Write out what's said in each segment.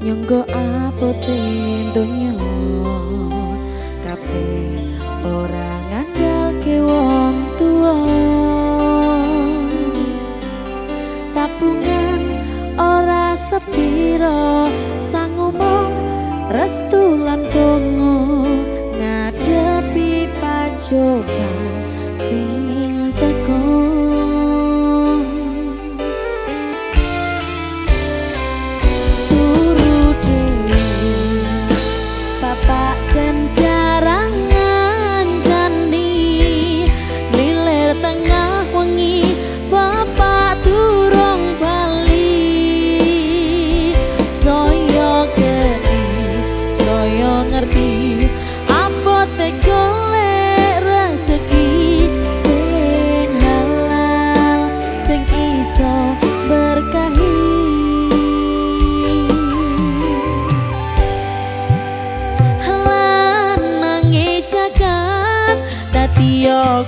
nyunggo apote donya kabeh ora ngandalke wong tuwa tabungan ora sepiro sang ngomong restu lan donga ngadepi pacoban sing teko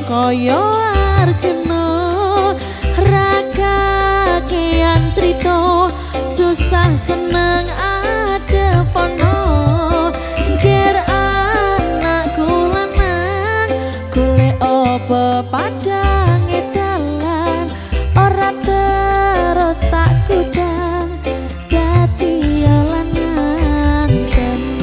kaya Arjuna raga kean crita susah seneng adepono ger anakku lanang golek apa padang edalan ora terus tak kudang dadi lanang tenan.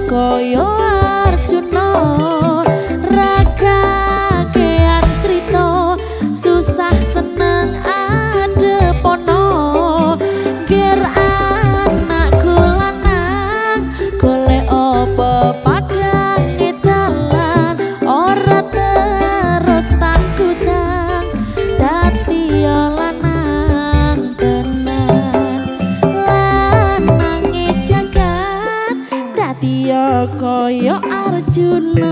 Kaya Arjuna raga kean crita susah seneng adepono ger anakku lanang golek apa padang edalan ora terus tak kudang dadi lanang tenan lanang jagat dadi kaya Arjuna.